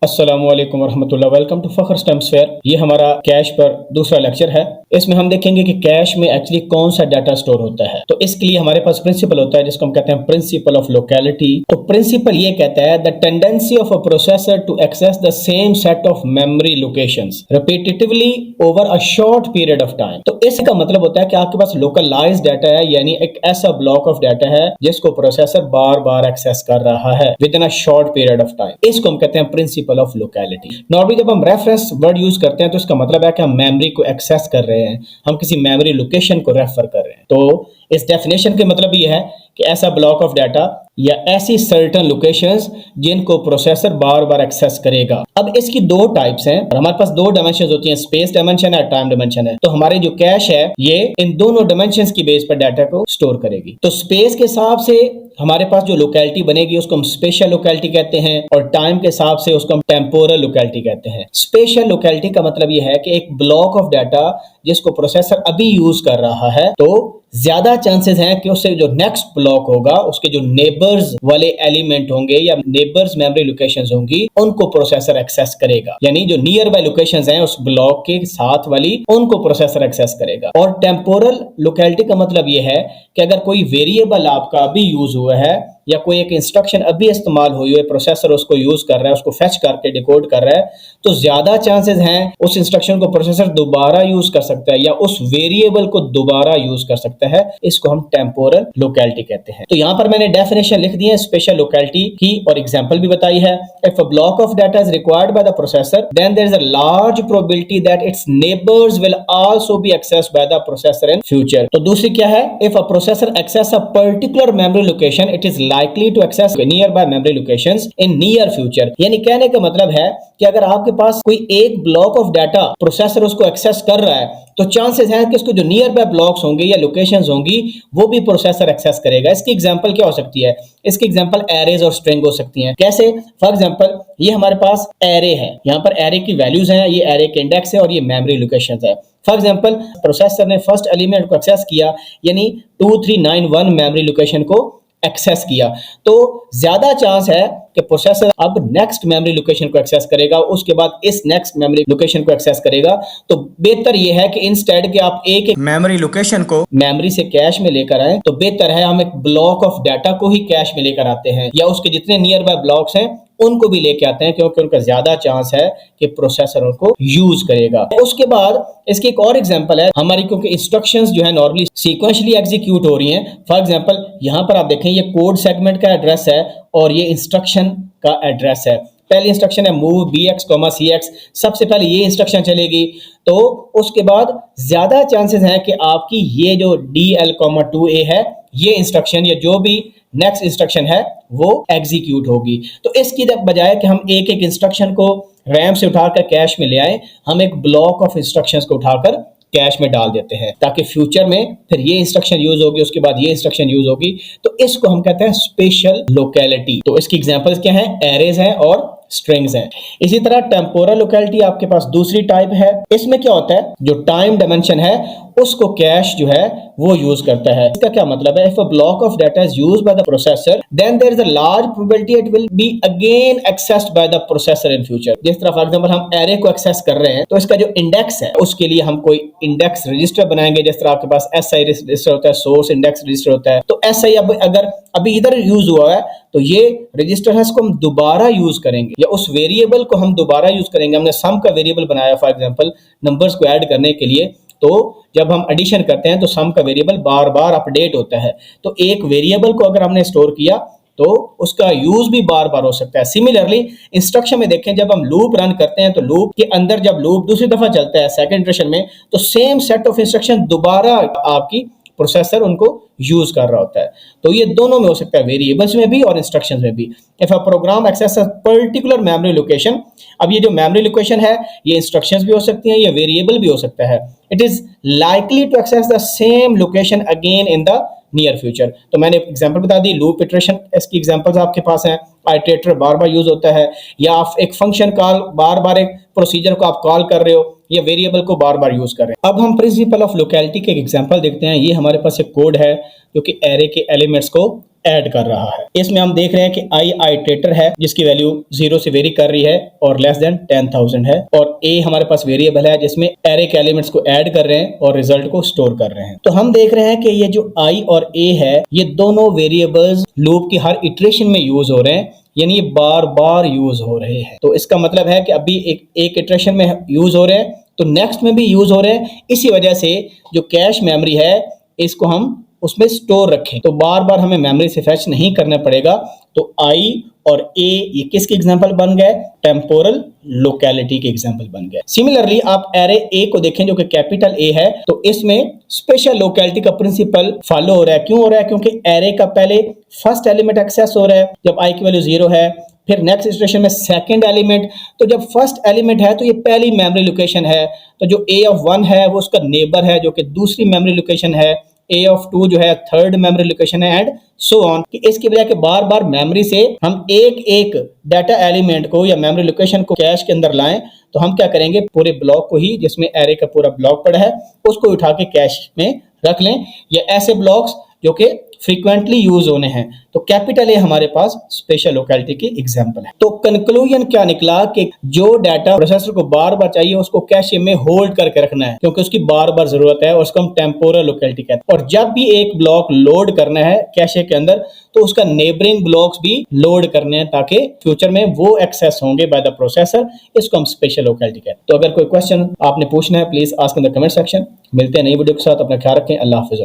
अस्सलामु अलैकुम वरहमतुल्लाह। Welcome to Fakhar stamps fair. ये हमारा कैश पर दूसरा लेक्चर है। इसमें हम देखेंगे कि कैश में एक्चुअली कौन सा डाटा स्टोर होता है। तो इसके लिए हमारे पास प्रिंसिपल होता है जिसको हम कहते हैं प्रिंसिपल ऑफ लोकेलिटी। तो प्रिंसिपल ये कहता है the tendency of a processor to access the same set of memory locations repetitively over a short period of time. तो इसका मतलब होता है कि आपके पास लोकलाइज डाटा है, यानी एक ऐसा ब्लॉक ऑफ डाटा है जिसको प्रोसेसर बार बार एक्सेस कर रहा है with in a short period of time. इसको हम कहते हैं प्रिंसिपल ऑफ लोकेलिटी। नॉर्मली जब हम रेफरेंस वर्ड यूज करते हैं तो इसका मतलब है कि हम मेमोरी को एक्सेस कर रहे हैं, हम किसी मेमोरी लोकेशन को रेफर कर रहे हैं। तो इस डेफिनेशन के मतलब ये है कि ऐसा ब्लॉक ऑफ डाटा या ऐसी सर्टेन लोकेशंस जिनको प्रोसेसर बार बार एक्सेस करेगा। अब इसकी दो टाइप्स हैं और हमारे पास दो डायमेंशंस होती हैं, स्पेस डायमेंशन है, टाइम डायमेंशन है। तो हमारी जो कैश है ये इन दोनों डायमेंशंस की बेस पर डाटा को स्टोर करेगी। तो स्पेस के हिसाब से हमारे पास जो लोकेलिटी बनेगी उसको हम स्पेशल लोकेलिटी कहते हैं और टाइम के हिसाब से उसको हम टेम्पोरल लोकेलिटी कहते हैं। स्पेशल लोकेलिटी का मतलब यह है कि एक ब्लॉक ऑफ डाटा जिसको प्रोसेसर अभी यूज कर रहा है, तो ज्यादा चांसेस हैं कि उससे जो नेक्स्ट ब्लॉक होगा उसके जो नेबर्स वाले एलिमेंट होंगे या नेबर्स मेमोरी लोकेशंस होंगी उनको प्रोसेसर एक्सेस करेगा, यानी जो नियर बाय लोकेशंस हैं उस ब्लॉक के साथ वाली उनको प्रोसेसर एक्सेस करेगा। और टेम्पोरल लोकेलिटी का मतलब यह है कि अगर कोई वेरिएबल आपका अभी यूज हुआ है या कोई एक इंस्ट्रक्शन अभी इस्तेमाल हुई है, प्रोसेसर उसको यूज कर रहा है, उसको फेच करके डिकोड कर रहा है, तो ज्यादा चांसेस हैं उस इंस्ट्रक्शन को प्रोसेसर दोबारा यूज कर सकता है या उस वेरिएबल को दोबारा यूज कर सकता है। इसको हम टेम्पोरल लोकेलिटी कहते हैं। तो यहां पर मैंने डेफिनेशन लिख दी है स्पेशल लोकेलिटी की और एग्जांपल भी बताई है। If a block of data is required by the processor then there is a large probability that its neighbours will also be accessed by the processor in future. तो दूसरी क्या है, if a processor access a particular memory location it is likely to access nearby memory locations in near future। यानी कहने का मतलब है कि अगर आपके पास कोई एक ब्लॉक ऑफ डाटा प्रोसेसर उसको एक्सेस कर रहा है तो चांसेस हैं कि उसको जो नियर बाय ब्लॉक्स होंगे या लोकेशंस होंगी वो भी प्रोसेसर एक्सेस करेगा। इसकी एग्जांपल क्या हो सकती है? इसकी एग्जांपल एरेज और स्ट्रिंग हो सकती हैं। कैसे? फॉर एग्जांपल ये हमारे पास एरे है, यहाँ पर एरे की वैल्यूज हैं, ये एरे के इंडेक्स है और ये मेमोरी लोकेशंस है। फॉर एग्जांपल प्रोसेसर ने फर्स्ट एलिमेंट को एक्सेस किया यानी 2391 मेमोरी लोकेशन को एक्सेस किया, तो ज्यादा चांस है कि प्रोसेसर अब नेक्स्ट मेमोरी लोकेशन को एक्सेस करेगा, उसके बाद इस नेक्स्ट मेमोरी लोकेशन को एक्सेस करेगा। तो बेहतर यह है कि इंस्टेड के आप एक एक मेमोरी लोकेशन को मेमोरी से कैश में लेकर आए, तो बेहतर है हम एक ब्लॉक ऑफ डाटा को ही कैश में लेकर आते हैं या उसके जितने नियर बाय ब्लॉक्स हैं उनको भी लेके आते हैं, क्योंकि उनका ज्यादा चांस है कि प्रोसेसर उनको यूज करेगा। उसके बाद इसकी एक और एग्जांपल है हमारी, क्योंकि इंस्ट्रक्शंस जो है नॉर्मली सीक्वेंशियली एग्जीक्यूट हो रही हैं। फॉर एग्जांपल यहां पर आप देखें ये कोड सेगमेंट का एड्रेस है और ये इंस्ट्रक्शन का एड्रेस है। पहली इंस्ट्रक्शन है मूव bx, cx, सबसे पहले ये इंस्ट्रक्शन चलेगी, तो उसके बाद ज्यादा चांसेस हैं कि आपकी ये जो DL,2A है ये इंस्ट्रक्शन या जो भी नेक्स्ट इंस्ट्रक्शन है वो एग्जीक्यूट होगी। तो इसकी बजाय कि हम एक एक इंस्ट्रक्शन को रैम से उठाकर कैश में ले आए, हम एक ब्लॉक ऑफ इंस्ट्रक्शंस को उठाकर कैश में डाल देते हैं ताकि फ्यूचर में फिर ये इंस्ट्रक्शन यूज होगी, उसके बाद ये इंस्ट्रक्शन यूज होगी। तो इसको हम कहते हैं स्पेशल लोकेलिटी। तो इसकी एग्जांपल्स क्या हैं? एरेज हैं और स्ट्रिंग्स हैं। इसी तरह टेम्पोरल लोकेलिटी आपके पास दूसरी टाइप है। इसमें क्या होता है, जो टाइम डायमेंशन है उसको कैश जो है वो यूज करता है। इसका क्या मतलब है? If a block of data is used by the processor then there is a large probability it will be again accessed by the processor in future. जिस तरह फॉर एग्जांपल हम एरे को एक्सेस कर रहे हैं तो इसका जो इंडेक्स है उसके लिए हम कोई इंडेक्स रजिस्टर बनाएंगे। जिस तरह आपके पास SI रजिस्टर होता है, सोर्स इंडेक्स रजिस्टर होता है, तो SI अब अगर अभी इधर यूज हुआ है तो ये रजिस्टर है इसको हम दोबारा यूज करेंगे या उस वेरिएबल को हम दोबारा यूज करेंगे। हमने सम का वेरिएबल बनाया फॉर एग्जांपल नंबर्स को ऐड करने के लिए, तो जब हम एडिशन करते हैं तो सम का वेरिएबल बार बार अपडेट होता है। तो एक वेरिएबल को अगर हमने स्टोर किया तो उसका यूज भी बार बार हो सकता है। सिमिलरली इंस्ट्रक्शन में देखें, जब हम लूप रन करते हैं तो लूप के अंदर जब लूप दूसरी दफा चलता है सेकंड इटरेशन में, तो सेम सेट ऑफ इंस्ट्रक्शन दोबारा आपकी प्रोसेसर उनको यूज कर रहा होता है। तो ये दोनों में हो सकता है, वेरिएबल्स में भी और इंस्ट्रक्शंस में भी। If a program access a particular memory location, अब ये जो मेमोरी लोकेशन है ये इंस्ट्रक्शंस भी हो सकती हैं, ये वेरिएबल भी हो सकता है। It is likely to access the same location again in the near future. तो मैंने एग्जांपल बता दी, लूप इटरेशन, इसकी एग्जांपल्स आपके पास हैं। आइटरेटर बार बार यूज होता है, या आप एक फंक्शन कॉल बार बार एक प्रोसीजर को आप कॉल कर रहे हो या वेरिएबल को बार बार यूज कर रहे हैं। अब हम प्रिंसिपल ऑफ लोकेलिटी के एग्जांपल देखते हैं। ये हमारे पास एक कोड है जो कि एरे के एलिमेंट्स को ऐड कर रहा है। इसमें हम देख रहे हैं कि आई आइटरेटर है जिसकी वैल्यू 0 से वेरी कर रही है और लेस देन 10,000 है, और ए हमारे पास वेरिएबल है जिसमें एरे के एलिमेंट्स को ऐड कर रहे हैं और रिजल्ट को स्टोर कर रहे हैं। तो हम देख रहे हैं कि ये जो आई और ए है ये दोनों वेरिएबल्स लूप की हर इटरेशन में यूज हो रहे हैं, यानी ये बार बार यूज हो रहे हैं। तो इसका मतलब है कि अभी एक इटरेशन में यूज हो रहे हैं तो नेक्स्ट में भी यूज हो रहे हैं। इसी वजह से जो कैश मेमोरी है इसको हम उसमें स्टोर रखें तो बार बार हमें मेमोरी से फेच नहीं करना पड़ेगा। तो आई और ए ये किसके एग्जांपल बन गए? टेम्पोरल लोकेलिटी के एग्जांपल बन गए। सिमिलरली आप एरे ए को देखें जो कि कैपिटल ए है, तो इसमें स्पेशल लोकेलिटी का प्रिंसिपल फॉलो हो रहा है। क्यों हो रहा है? क्योंकि एरे का पहले फर्स्ट एलिमेंट एक्सेस हो रहा है जब आई की वैल्यू 0 है, फिर नेक्स्ट इटरेशन में सेकंड एलिमेंट। तो जब फर्स्ट एलिमेंट है तो ये पहली मेमोरी लोकेशन है, तो जो ए ऑफ 1 है वो उसका नेबर है जो कि दूसरी मेमोरी लोकेशन है, ए ऑफ 2 जो है थर्ड मेमोरी लोकेशन है, एंड सो ऑन। इसकी वजह के बार बार मेमोरी से हम एक एक डाटा एलिमेंट को या मेमोरी लोकेशन को कैश के अंदर लाएं तो हम क्या करेंगे, पूरे ब्लॉक को ही जिसमें एरे का पूरा ब्लॉक पड़ा है उसको उठा के कैश में रख लें, या ऐसे ब्लॉक्स जो कि फ्रीक्वेंटली यूज होने हैं। तो कैपिटल ए हमारे पास स्पेशल लोकेलिटी की एग्जांपल है। तो कंक्लूजन क्या निकला कि जो डाटा प्रोसेसर को बार बार चाहिए उसको कैशे में होल्ड करके रखना है क्योंकि उसकी बार बार जरूरत है और उसको हम टेम्पोरल लोकेलिटी कहते हैं। और जब भी एक ब्लॉक लोड करना है कैशे के अंदर तो उसका नेबरिंग ब्लॉक्स भी लोड करने हैं ताकि फ्यूचर में वो एक्सेस होंगे बाय द प्रोसेसर। इसको हम स्पेशल लोकेलिटी कहते हैं। तो अगर कोई क्वेश्चन आपने पूछना है please ask in the comment section. मिलते हैं नई वीडियो के साथ, अपना ख्याल रखें। अल्लाह हाफिज़।